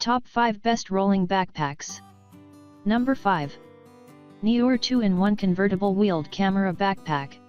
Top 5 Best Rolling Backpacks. Number 5. Neewer 2-in-1 Convertible Wheeled Camera Backpack.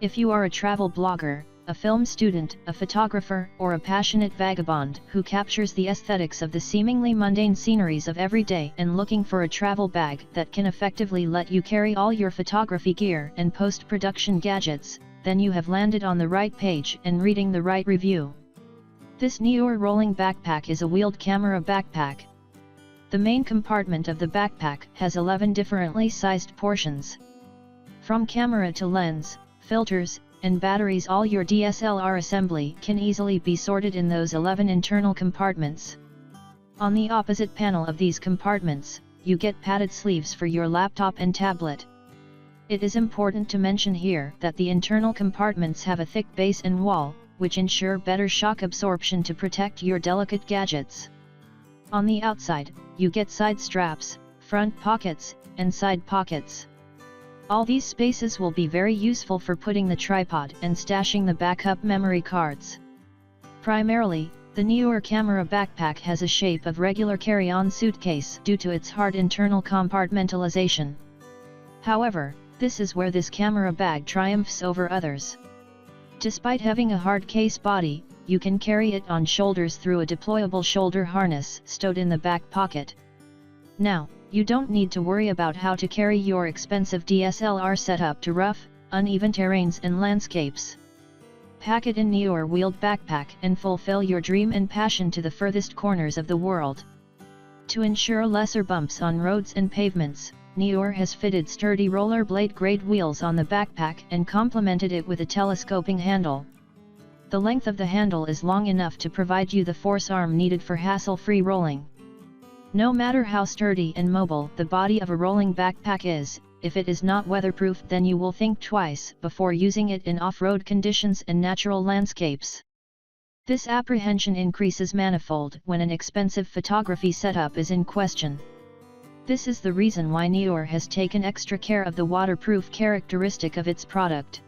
If you are a travel blogger, a film student, a photographer, or a passionate vagabond who captures the aesthetics of the seemingly mundane sceneries of every day and looking for a travel bag that can effectively let you carry all your photography gear and post-production gadgets, then you have landed on the right page and reading the right review. This Neewer rolling backpack is a wheeled camera backpack. The main compartment of the backpack has 11 differently sized portions. From camera to lens, filters, and batteries, all your DSLR assembly can easily be sorted in those 11 internal compartments. On the opposite panel of these compartments, you get padded sleeves for your laptop and tablet. It is important to mention here that the internal compartments have a thick base and wall, which ensure better shock absorption to protect your delicate gadgets. On the outside, you get side straps, front pockets, and side pockets. All these spaces will be very useful for putting the tripod and stashing the backup memory cards. Primarily, the Neewer camera backpack has a shape of regular carry-on suitcase due to its hard internal compartmentalization. However, this is where this camera bag triumphs over others. Despite having a hard case body, you can carry it on shoulders through a deployable shoulder harness stowed in the back pocket. Now, you don't need to worry about how to carry your expensive DSLR setup to rough, uneven terrains and landscapes. Pack it in Neewer wheeled backpack and fulfill your dream and passion to the furthest corners of the world. To ensure lesser bumps on roads and pavements, Neewer has fitted sturdy rollerblade grade wheels on the backpack and complemented it with a telescoping handle. The length of the handle is long enough to provide you the force arm needed for hassle-free rolling. No matter how sturdy and mobile the body of a rolling backpack is, if it is not weatherproof, then you will think twice before using it in off-road conditions and natural landscapes. This apprehension increases manifold when an expensive photography setup is in question. This is the reason why Neewer has taken extra care of the waterproof characteristic of its product.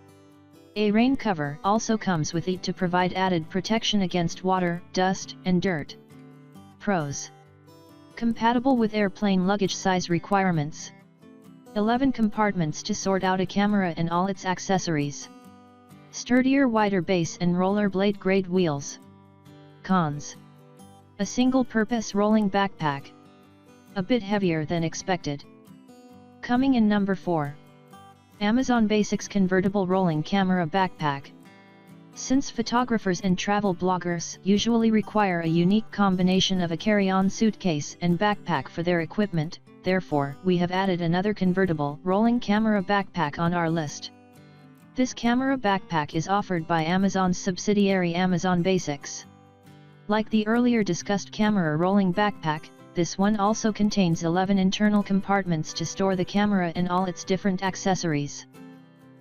A rain cover also comes with it to provide added protection against water, dust, and dirt. Pros: compatible with airplane luggage size requirements. 11 compartments to sort out a camera and all its accessories. Sturdier, wider base and rollerblade grade wheels. Cons: a single-purpose rolling backpack. A bit heavier than expected. Coming in number 4. Amazon Basics Convertible Rolling Camera Backpack. Since photographers and travel bloggers usually require a unique combination of a carry-on suitcase and backpack for their equipment, therefore we have added another convertible rolling camera backpack on our list. This camera backpack is offered by Amazon's subsidiary Amazon Basics. Like the earlier discussed camera rolling backpack, this one also contains 11 internal compartments to store the camera and all its different accessories.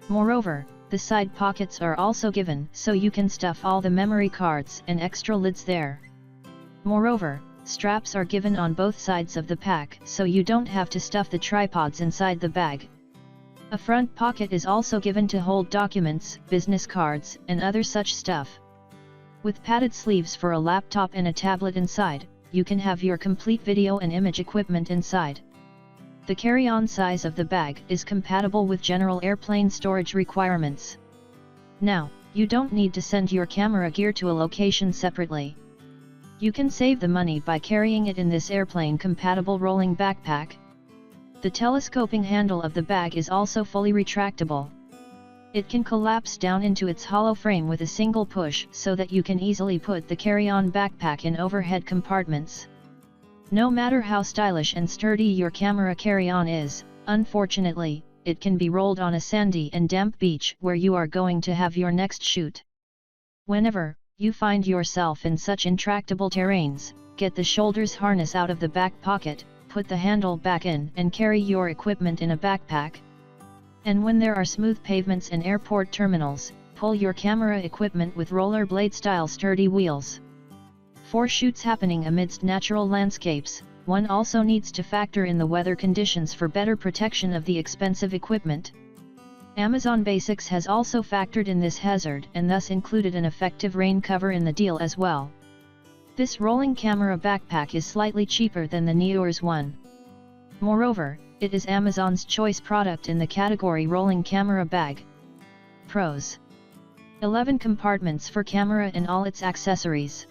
Moreover, the side pockets are also given so you can stuff all the memory cards and extra lids there. Moreover, straps are given on both sides of the pack so you don't have to stuff the tripods inside the bag. A front pocket is also given to hold documents, business cards, and other such stuff. With padded sleeves for a laptop and a tablet inside, you can have your complete video and image equipment inside. The carry-on size of the bag is compatible with general airplane storage requirements. Now, you don't need to send your camera gear to a location separately. You can save the money by carrying it in this airplane-compatible rolling backpack. The telescoping handle of the bag is also fully retractable. It can collapse down into its hollow frame with a single push so that you can easily put the carry-on backpack in overhead compartments. No matter how stylish and sturdy your camera carry-on is, unfortunately, it can be rolled on a sandy and damp beach where you are going to have your next shoot. Whenever you find yourself in such intractable terrains, get the shoulders harness out of the back pocket, put the handle back in and carry your equipment in a backpack. And when there are smooth pavements and airport terminals, pull your camera equipment with rollerblade-style sturdy wheels. For shoots happening amidst natural landscapes, one also needs to factor in the weather conditions for better protection of the expensive equipment. Amazon Basics has also factored in this hazard and thus included an effective rain cover in the deal as well. This rolling camera backpack is slightly cheaper than the Neewer's one. Moreover, it is Amazon's choice product in the category rolling camera bag. Pros: 11 compartments for camera and all its accessories.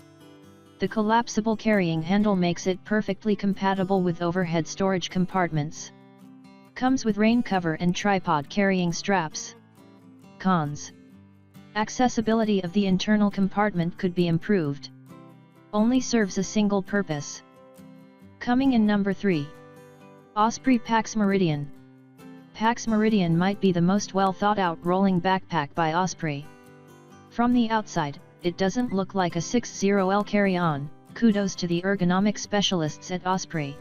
The collapsible carrying handle makes it perfectly compatible with overhead storage compartments. Comes with rain cover and tripod carrying straps. Cons: accessibility of the internal compartment could be improved. Only serves a single purpose. Coming in number 3. Osprey Pax Meridian. Pax Meridian might be the most well thought out rolling backpack by Osprey. From the outside, it doesn't look like a 60L carry-on. Kudos to the ergonomic specialists at Osprey.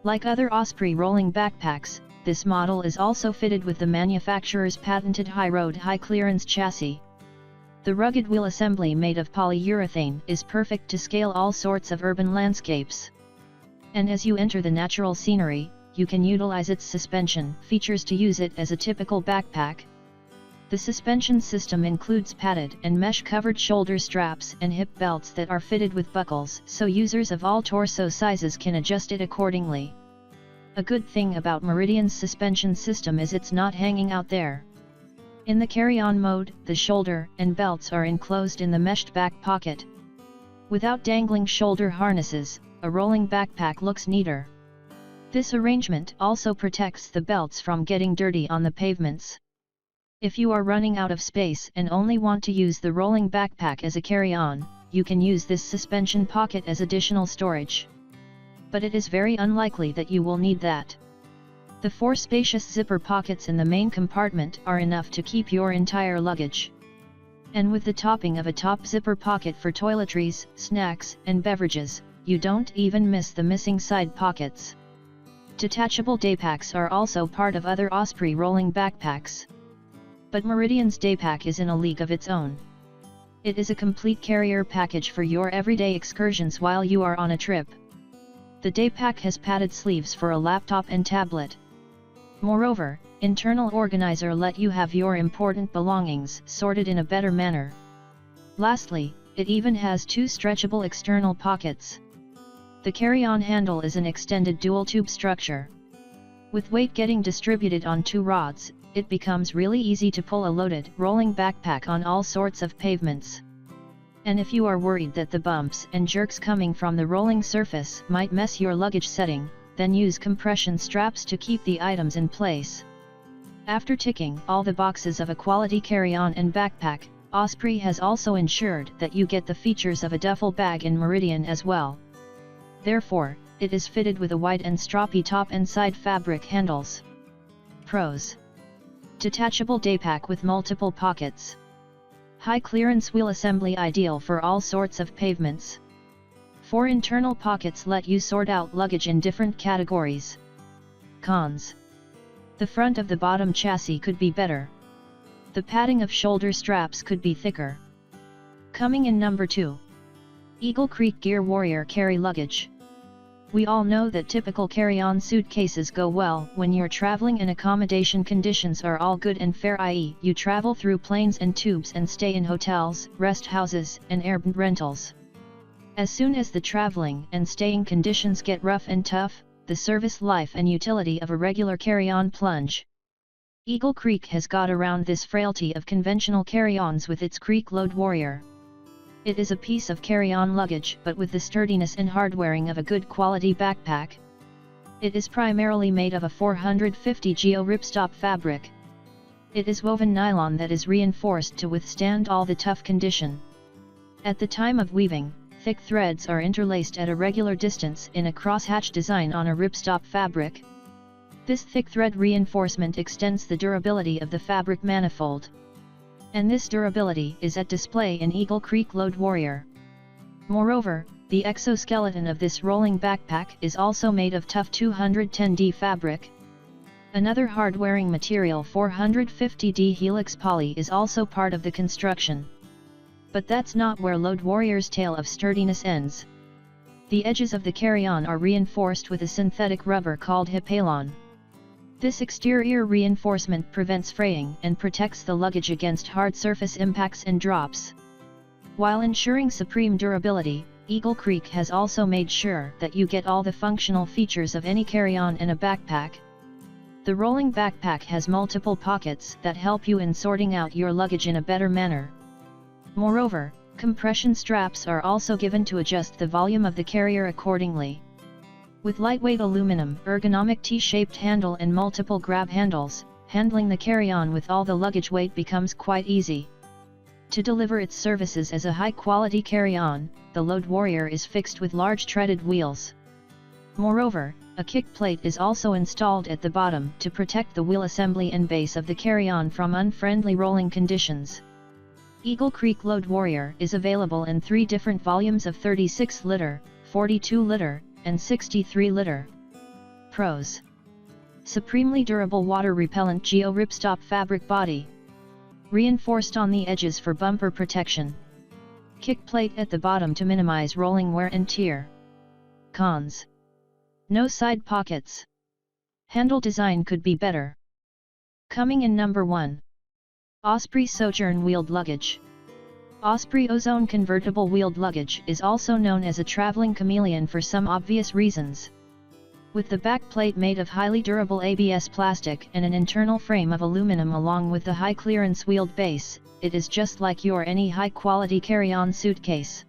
Like other Osprey rolling backpacks, this model is also fitted with the manufacturer's patented high-road high-clearance chassis. The rugged wheel assembly made of polyurethane is perfect to scale all sorts of urban landscapes. And as you enter the natural scenery, you can utilize its suspension features to use it as a typical backpack. The suspension system includes padded and mesh-covered shoulder straps and hip belts that are fitted with buckles so users of all torso sizes can adjust it accordingly. A good thing about Meridian's suspension system is it's not hanging out there. In the carry-on mode, the shoulder and belts are enclosed in the meshed back pocket. Without dangling shoulder harnesses, a rolling backpack looks neater. This arrangement also protects the belts from getting dirty on the pavements. If you are running out of space and only want to use the rolling backpack as a carry-on, you can use this suspension pocket as additional storage. But it is very unlikely that you will need that. The 4 spacious zipper pockets in the main compartment are enough to keep your entire luggage. And with the topping of a top zipper pocket for toiletries, snacks, and beverages, you don't even miss the missing side pockets. Detachable daypacks are also part of other Osprey rolling backpacks. But Meridian's daypack is in a league of its own. It is a complete carrier package for your everyday excursions while you are on a trip. The daypack has padded sleeves for a laptop and tablet. Moreover, internal organizer let you have your important belongings sorted in a better manner. Lastly, it even has 2 stretchable external pockets. The carry-on handle is an extended dual-tube structure. With weight getting distributed on 2 rods, it becomes really easy to pull a loaded rolling backpack on all sorts of pavements. And if you are worried that the bumps and jerks coming from the rolling surface might mess your luggage setting, then use compression straps to keep the items in place. After ticking all the boxes of a quality carry-on and backpack, Osprey has also ensured that you get the features of a duffel bag in Meridian as well. Therefore, it is fitted with a wide and stroppy top and side fabric handles. Pros: detachable daypack with multiple pockets. High clearance wheel assembly ideal for all sorts of pavements. 4 internal pockets let you sort out luggage in different categories. Cons: the front of the bottom chassis could be better. The padding of shoulder straps could be thicker. Coming in number 2. Eagle Creek Gear Warrior Carry Luggage. We all know that typical carry-on suitcases go well when you're traveling and accommodation conditions are all good and fair, i.e. you travel through planes and tubes and stay in hotels, rest houses, and Airbnb rentals. As soon as the traveling and staying conditions get rough and tough, the service life and utility of a regular carry-on plunge. Eagle Creek has got around this frailty of conventional carry-ons with its Creek Load Warrior. It is a piece of carry-on luggage but with the sturdiness and hardwaring of a good quality backpack. It is primarily made of a 450 geo ripstop fabric. It is woven nylon that is reinforced to withstand all the tough condition. At the time of weaving, thick threads are interlaced at a regular distance in a crosshatch design on a ripstop fabric. This thick thread reinforcement extends the durability of the fabric manifold. And this durability is at display in Eagle Creek Load Warrior. Moreover, the exoskeleton of this rolling backpack is also made of tough 210D fabric. Another hard-wearing material 450D helix poly is also part of the construction. But that's not where Load Warrior's tale of sturdiness ends. The edges of the carry-on are reinforced with a synthetic rubber called Hypalon. This exterior reinforcement prevents fraying and protects the luggage against hard surface impacts and drops. While ensuring supreme durability, Eagle Creek has also made sure that you get all the functional features of any carry-on in a backpack. The rolling backpack has multiple pockets that help you in sorting out your luggage in a better manner. Moreover, compression straps are also given to adjust the volume of the carrier accordingly. With lightweight aluminum, ergonomic T-shaped handle and multiple grab handles, handling the carry-on with all the luggage weight becomes quite easy. To deliver its services as a high-quality carry-on, the Load Warrior is fixed with large treaded wheels. Moreover, a kick plate is also installed at the bottom to protect the wheel assembly and base of the carry-on from unfriendly rolling conditions. Eagle Creek Load Warrior is available in 3 different volumes of 36 liter, 42 liter, and 63 liter. Pros: supremely durable water-repellent geo-ripstop fabric body. Reinforced on the edges for bumper protection. Kick plate at the bottom to minimize rolling wear and tear. Cons: no side pockets. Handle design could be better. Coming in number 1. Osprey Sojourn Wheeled Luggage. Osprey Ozone Convertible Wheeled Luggage is also known as a traveling chameleon for some obvious reasons. With the back plate made of highly durable ABS plastic and an internal frame of aluminum along with the high-clearance wheeled base, it is just like your any high-quality carry-on suitcase.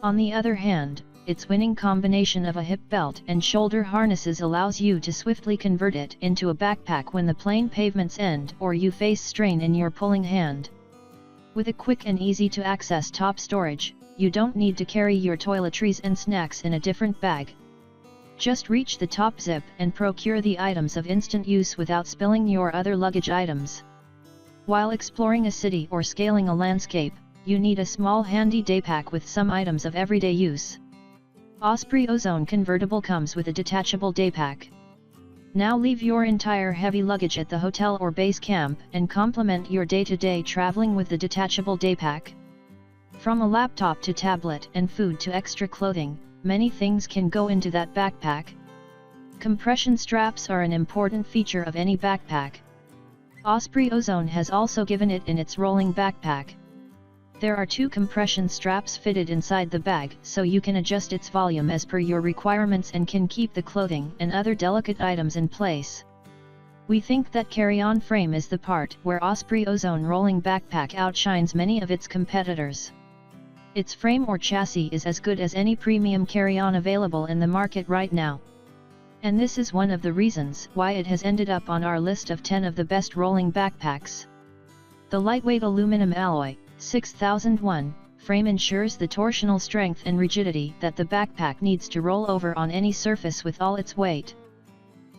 On the other hand, its winning combination of a hip belt and shoulder harnesses allows you to swiftly convert it into a backpack when the plain pavements end or you face strain in your pulling hand. With a quick and easy-to-access top storage, you don't need to carry your toiletries and snacks in a different bag. Just reach the top zip and procure the items of instant use without spilling your other luggage items. While exploring a city or scaling a landscape, you need a small handy daypack with some items of everyday use. Osprey Ozone Convertible comes with a detachable daypack. Now leave your entire heavy luggage at the hotel or base camp and complement your day-to-day traveling with the detachable daypack. From a laptop to tablet and food to extra clothing, many things can go into that backpack. Compression straps are an important feature of any backpack. Osprey Ozone has also given it in its rolling backpack. There are 2 compression straps fitted inside the bag so you can adjust its volume as per your requirements and can keep the clothing and other delicate items in place. We think that carry-on frame is the part where Osprey Ozone rolling backpack outshines many of its competitors. Its frame or chassis is as good as any premium carry-on available in the market right now. And this is one of the reasons why it has ended up on our list of 10 of the best rolling backpacks. The lightweight aluminum alloy 6001 frame ensures the torsional strength and rigidity that the backpack needs to roll over on any surface with all its weight.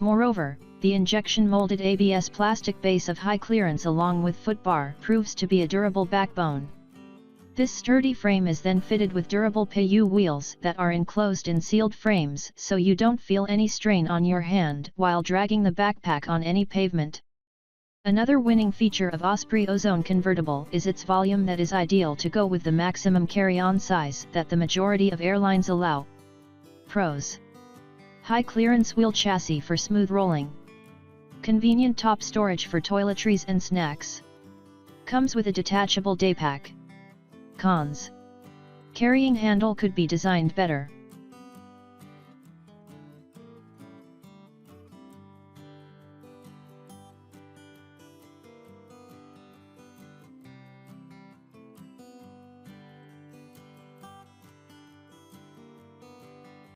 Moreover, the injection molded ABS plastic base of high clearance along with footbar proves to be a durable backbone. This sturdy frame is then fitted with durable PU wheels that are enclosed in sealed frames so you don't feel any strain on your hand while dragging the backpack on any pavement. Another winning feature of Osprey Ozone Convertible is its volume that is ideal to go with the maximum carry-on size that the majority of airlines allow. Pros: high clearance wheel chassis for smooth rolling. Convenient top storage for toiletries and snacks. Comes with a detachable daypack. Cons: carrying handle could be designed better.